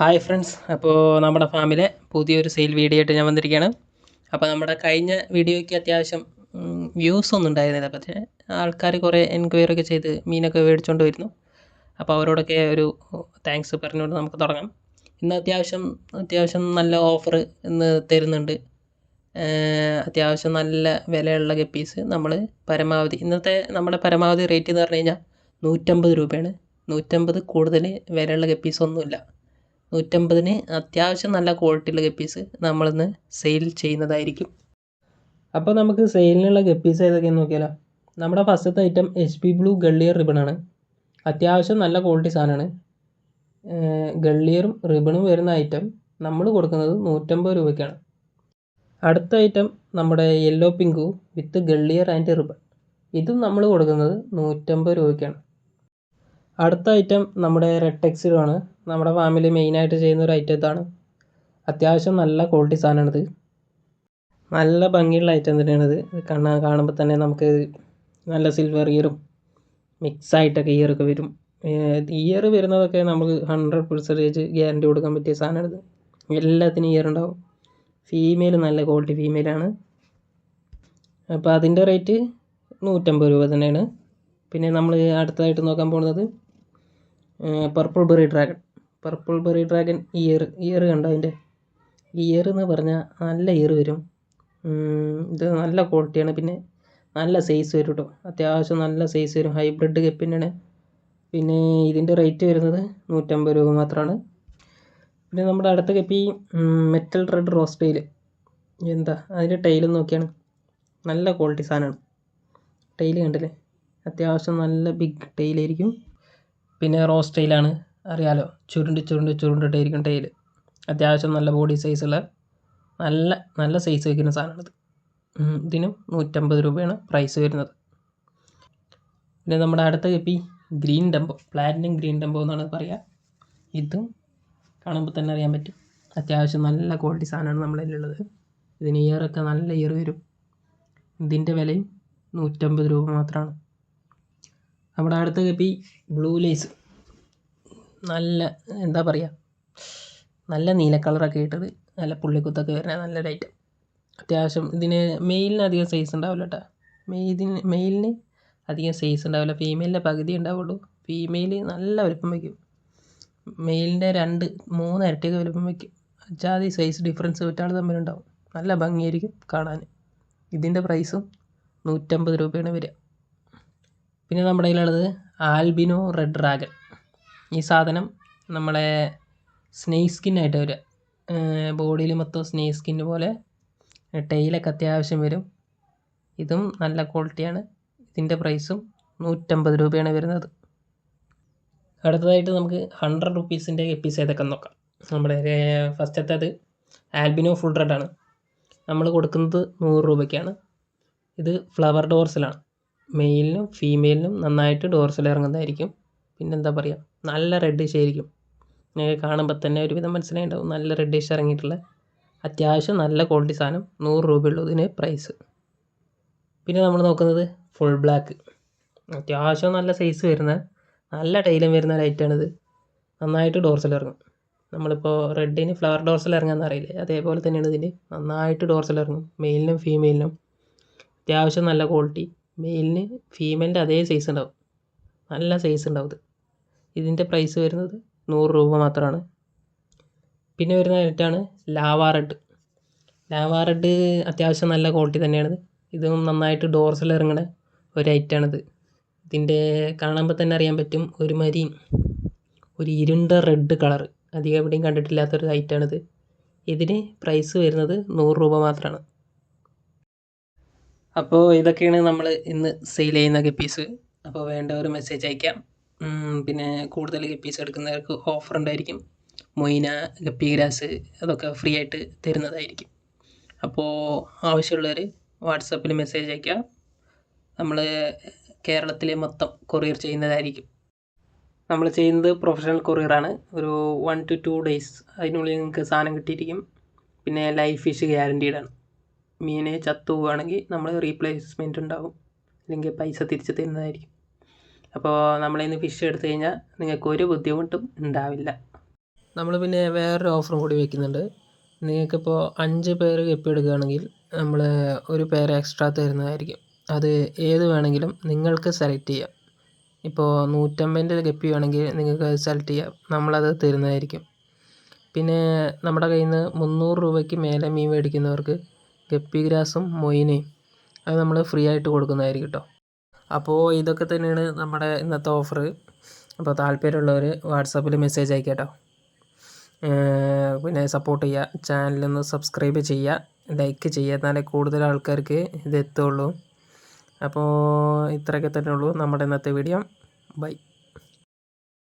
Hi friends, അപ്പോൾ നമ്മുടെ ഫാമിലെ പുതിയൊരു സെയിൽ വീഡിയോ ആയിട്ട് ഞാൻ വന്നിരിക്കുകയാണ്. അപ്പോൾ നമ്മുടെ കഴിഞ്ഞ വീഡിയോയ്ക്ക് അത്യാവശ്യം വ്യൂസ് ഒന്നും ഉണ്ടായിരുന്നില്ല, പക്ഷേ ആൾക്കാർ കുറേ എൻക്വയറി ഒക്കെ ചെയ്ത് മീനൊക്കെ മേടിച്ചുകൊണ്ട് വരുന്നു. അപ്പോൾ അവരോടൊക്കെ ഒരു താങ്ക്സ് പറഞ്ഞുകൊണ്ട് നമുക്ക് തുടങ്ങാം. ഇന്ന് അത്യാവശ്യം നല്ല ഓഫർ ഇന്ന് തരുന്നുണ്ട്. അത്യാവശ്യം നല്ല വിലയുള്ള ഗപ്പീസ് നമ്മൾ ഇന്നത്തെ നമ്മുടെ പരമാവധി റേറ്റ് എന്ന് പറഞ്ഞു കഴിഞ്ഞാൽ 150 രൂപയാണ്. 150 കൂടുതൽ വിലയുള്ള ഗപ്പീസ് ഒന്നുമില്ല. 150-ന് അത്യാവശ്യം നല്ല ക്വാളിറ്റിയുള്ള ഗപ്പീസ് നമ്മളിന്ന് സെയിൽ ചെയ്യുന്നതായിരിക്കും. അപ്പോൾ നമുക്ക് സെയിലിനുള്ള ഗപ്പീസ് ഏതൊക്കെയെന്ന് നോക്കിയാലോ. നമ്മുടെ ഫസ്റ്റത്തെ ഐറ്റം HP ബ്ലൂ ഗള്ളിയർ റിബണാണ്. അത്യാവശ്യം നല്ല ക്വാളിറ്റി സാധനമാണ്. ഗള്ളിയറും റിബണും വരുന്ന ഐറ്റം നമ്മൾ കൊടുക്കുന്നത് 150 രൂപയ്ക്കാണ്. അടുത്ത ഐറ്റം നമ്മുടെ യെല്ലോ പിങ്കു വിത്ത് ഗള്ളിയർ ആൻഡ് റിബൺ. ഇതും നമ്മൾ കൊടുക്കുന്നത് 150 രൂപയ്ക്കാണ്. അടുത്ത ഐറ്റം നമ്മുടെ റെഡ് ടെക്സിഡുമാണ്. നമ്മുടെ ഫാമിലി മെയിനായിട്ട് ചെയ്യുന്ന ഒരു ഐറ്റം ഇതാണ്. അത്യാവശ്യം നല്ല ക്വാളിറ്റി സാധനമാണിത്. നല്ല ഭംഗിയുള്ള ഐറ്റം തന്നെയാണിത്. കാണുമ്പോൾ തന്നെ നമുക്ക് നല്ല സിൽവർ ഇയറും മിക്സായിട്ടൊക്കെ ഇയറൊക്കെ വരും. ഇയർ വരുന്നതൊക്കെ നമുക്ക് 100% ഗ്യാരണ്ടി കൊടുക്കാൻ പറ്റിയ സാധനമാണിത്. എല്ലാത്തിനും ഇയർ ഉണ്ടാവും. ഫീമെയിൽ നല്ല ക്വാളിറ്റി ഫീമെയിലാണ്. അപ്പോൾ അതിൻ്റെ റേറ്റ് 150 രൂപ തന്നെയാണ്. പിന്നെ നമ്മൾ അടുത്തതായിട്ട് നോക്കാൻ പോകുന്നത് പർപ്പിൾ ബെറി ഡ്രാഗൺ ഇയർ കണ്ടോ. അതിൻ്റെ ഇയർ എന്ന് പറഞ്ഞാൽ നല്ല ഇയർ വരും. ഇത് നല്ല ക്വാളിറ്റിയാണ്. പിന്നെ നല്ല സൈസ് വരും കേട്ടോ. അത്യാവശ്യം നല്ല സൈസ് വരും. ഹൈബ്രിഡ് ഗപ്പിനാണ്. പിന്നെ ഇതിൻ്റെ റേറ്റ് വരുന്നത് 150 രൂപ മാത്രമാണ്. പിന്നെ നമ്മുടെ അടുത്ത guppy metal red rose tail. അതിൻ്റെ ടൈലും നോക്കിയാണ് നല്ല ക്വാളിറ്റി സാധനമാണ്. ടൈൽ കണ്ടില്ലേ, അത്യാവശ്യം നല്ല ബിഗ് ടൈലായിരിക്കും. പിന്നെ റോസ് ടൈലാണ്, അറിയാലോ, ചുരുണ്ടിട്ടായിരിക്കും ടൈൽ. അത്യാവശ്യം നല്ല ബോഡി സൈസുള്ള നല്ല സൈസ് വയ്ക്കുന്ന സാധനമാണിത്. ഇതിനും 150 രൂപയാണ് പ്രൈസ് വരുന്നത്. പിന്നെ നമ്മുടെ അടുത്ത guppy green Dumbo, platinum green Dumbo എന്നാണ് പറയുക. ഇതും കാണുമ്പോൾ തന്നെ അറിയാൻ പറ്റും അത്യാവശ്യം നല്ല ക്വാളിറ്റി സാധനമാണ് നമ്മളതിലുള്ളത്. ഇതിന് ഇയറൊക്കെ നല്ല ഇയർ വരും. ഇതിൻ്റെ വിലയും 150 രൂപ മാത്രമാണ്. നമ്മുടെ അടുത്ത ഗപ്പി ബ്ലൂ ലേസ്. നല്ല നീല കളറൊക്കെ ഇട്ടത്, നല്ല പുള്ളിക്കുത്തൊക്കെ വരുന്ന നല്ലൊരു ഐറ്റം. അത്യാവശ്യം ഇതിന് മെയിലിന് അധികം സൈസ് ഉണ്ടാവില്ല കേട്ടോ. മെയിലിന് അധികം സൈസ് ഉണ്ടാവില്ല. ഫീമെയിലിൻ്റെ പകുതി ഉണ്ടാവുള്ളൂ. ഫീമെയിൽ നല്ല വലുപ്പം വയ്ക്കും. മെയിലിൻ്റെ 2-3 ഇരട്ടിയൊക്കെ വലുപ്പം വയ്ക്കും. ജാതി സൈസ് ഡിഫറൻസ് വിറ്റാൾ തമ്മിലുണ്ടാവും. നല്ല ഭംഗിയായിരിക്കും കാണാൻ. ഇതിൻ്റെ പ്രൈസും 150 രൂപയാണ് വരിക. പിന്നെ നമ്മുടെ കയ്യിലുള്ളത് ആൽബിനോ റെഡ് ഡ്രാഗൺ. ഈ സാധനം നമ്മളെ സ്നേക്ക് സ്കിന്നായിട്ട് വരിക. ബോഡിയിൽ മൊത്തം സ്നേക്ക് സ്കിന്ന് പോലെ, ടൈലൊക്കെ അത്യാവശ്യം വരും. ഇതും നല്ല ക്വാളിറ്റിയാണ്. ഇതിൻ്റെ പ്രൈസും 150 രൂപയാണ് വരുന്നത്. അടുത്തതായിട്ട് നമുക്ക് 100 റുപ്പീസിൻ്റെ ഗപ്പീസ് ഏതൊക്കെ നോക്കാം. നമ്മുടെ ഫസ്റ്റത്തേത് ആൽബിനോ ഫുൾ റെഡാണ്. നമ്മൾ കൊടുക്കുന്നത് 100 രൂപയ്ക്കാണ്. ഇത് ഫ്ലവർ ഡോർസിലാണ്. മെയിലിനും ഫീമെയിലിനും നന്നായിട്ട് ഡോർസിൽ ഇറങ്ങുന്നതായിരിക്കും. പിന്നെന്താ പറയുക, നല്ല റെഡിഷ് ആയിരിക്കും. നിങ്ങൾക്ക് കാണുമ്പോൾ തന്നെ ഒരുവിധം മനസ്സിലായിട്ടുണ്ടാവും. നല്ല റെഡിഷ് ഇറങ്ങിയിട്ടുള്ള അത്യാവശ്യം നല്ല ക്വാളിറ്റി സാധനം. 100 രൂപയുള്ളൂ ഇതിന് പ്രൈസ്. പിന്നെ നമ്മൾ നോക്കുന്നത് ഫുൾ ബ്ലാക്ക്. അത്യാവശ്യം നല്ല സൈസ് വരുന്ന നല്ല ടൈലും വരുന്ന ലൈറ്റാണിത്. നന്നായിട്ട് ഡോർസിൽ ഇറങ്ങും. നമ്മളിപ്പോൾ റെഡിന് ഫ്ലവർ ഡോർസിൽ ഇറങ്ങാമെന്ന് അറിയില്ലേ, അതേപോലെ തന്നെയാണ് ഇതിന് നന്നായിട്ട് ഡോർസിൽ ഇറങ്ങും. മെയിലിനും ഫീമെയിലിനും അത്യാവശ്യം നല്ല ക്വാളിറ്റി. മെയിലിന് ഫീമെയിലിൻ്റെ അതേ സൈസ് ഉണ്ടാവും. നല്ല സൈസ് ഉണ്ടാവും. ഇതിൻ്റെ പ്രൈസ് വരുന്നത് 100 രൂപ മാത്രമാണ്. പിന്നെ വരുന്ന ഐറ്റമാണ് ലാവാ റെഡ്. അത്യാവശ്യം നല്ല ക്വാളിറ്റി തന്നെയാണിത്. ഇതും നന്നായിട്ട് ഡോർസിൽ ഇറങ്ങുന്ന ഒരു ഐറ്റമാണിത്. ഇതിൻ്റെ കാണുമ്പോൾ തന്നെ അറിയാൻ പറ്റും, ഒരു ഇരുണ്ട റെഡ് കളർ. അധികം എവിടെയും കണ്ടിട്ടില്ലാത്തൊരു ഐറ്റമാണിത്. ഇതിന് പ്രൈസ് വരുന്നത് 100 രൂപ മാത്രമാണ്. അപ്പോൾ ഇതൊക്കെയാണ് നമ്മൾ ഇന്ന് സെയിൽ ചെയ്യുന്ന ഗപ്പീസ്. അപ്പോൾ വേണ്ടവർ മെസ്സേജ് അയക്കാം. പിന്നെ കൂടുതൽ ഗപ്പീസ് എടുക്കുന്നവർക്ക് ഓഫർ ഉണ്ടായിരിക്കും. മൊയ്ന, ഗപ്പി ഗ്രാസ് അതൊക്കെ ഫ്രീ ആയിട്ട് തരുന്നതായിരിക്കും. അപ്പോൾ ആവശ്യമുള്ളവർ വാട്സപ്പിൽ മെസ്സേജ് അയക്കാം. നമ്മൾ കേരളത്തിലെ മൊത്തം കൊറിയർ ചെയ്യുന്നതായിരിക്കും. നമ്മൾ ചെയ്യുന്നത് പ്രൊഫഷണൽ കൊറിയറാണ്. ഒരു 1 to 2 days അതിനുള്ളിൽ നിങ്ങൾക്ക് സാധനം കിട്ടിയിരിക്കും. പിന്നെ ലൈഫ് ഫിഷ് ഗ്യാരണ്ടീഡാണ്. മീനെ ചത്തു പോവുകയാണെങ്കിൽ നമ്മൾ റീപ്ലേസ്മെൻറ്റ് ഉണ്ടാകും, അല്ലെങ്കിൽ പൈസ തിരിച്ച് തരുന്നതായിരിക്കും. അപ്പോൾ നമ്മളിൽ നിന്ന് ഫിഷ് എടുത്തു കഴിഞ്ഞാൽ നിങ്ങൾക്ക് ഒരു ബുദ്ധിമുട്ടും ഉണ്ടാവില്ല. നമ്മൾ പിന്നെ വേറൊരു ഓഫറും കൂടി വെക്കുന്നുണ്ട്. നിങ്ങൾക്കിപ്പോൾ 5 പേര് ഗപ്പി എടുക്കുകയാണെങ്കിൽ നമ്മൾ ഒരു പേര് എക്സ്ട്രാ തരുന്നതായിരിക്കും. അത് ഏത് വേണമെങ്കിലും നിങ്ങൾക്ക് സെലക്ട് ചെയ്യാം. ഇപ്പോൾ 150ൻ്റെ ഗപ്പി വേണമെങ്കിൽ നിങ്ങൾക്ക് അത് സെലക്ട് ചെയ്യാം, നമ്മളത് തരുന്നതായിരിക്കും. പിന്നെ നമ്മുടെ കയ്യിൽ നിന്ന് 300 രൂപയ്ക്ക് മേലെ മീൻ മേടിക്കുന്നവർക്ക് ഗപ്പി ഗ്രാസും മൊയിനയും അത് നമ്മൾ ഫ്രീ ആയിട്ട് കൊടുക്കുന്നതായിരിക്കും കേട്ടോ. അപ്പോൾ ഇതൊക്കെ തന്നെയാണ് നമ്മുടെ ഇന്നത്തെ ഓഫർ. അപ്പോൾ താല്പര്യമുള്ളവർ വാട്സാപ്പിൽ മെസ്സേജ് അയക്കാം കേട്ടോ. പിന്നെ സപ്പോർട്ട് ചെയ്യുക, ചാനലൊന്ന് സബ്സ്ക്രൈബ് ചെയ്യുക, ലൈക്ക് ചെയ്യുക, എന്നാലേ കൂടുതൽ ആൾക്കാർക്ക് ഇത് എത്തുള്ളൂ. അപ്പോൾ ഇത്രയൊക്കെ തന്നെ ഉള്ളൂ നമ്മുടെ ഇന്നത്തെ വീഡിയോ. ബൈ.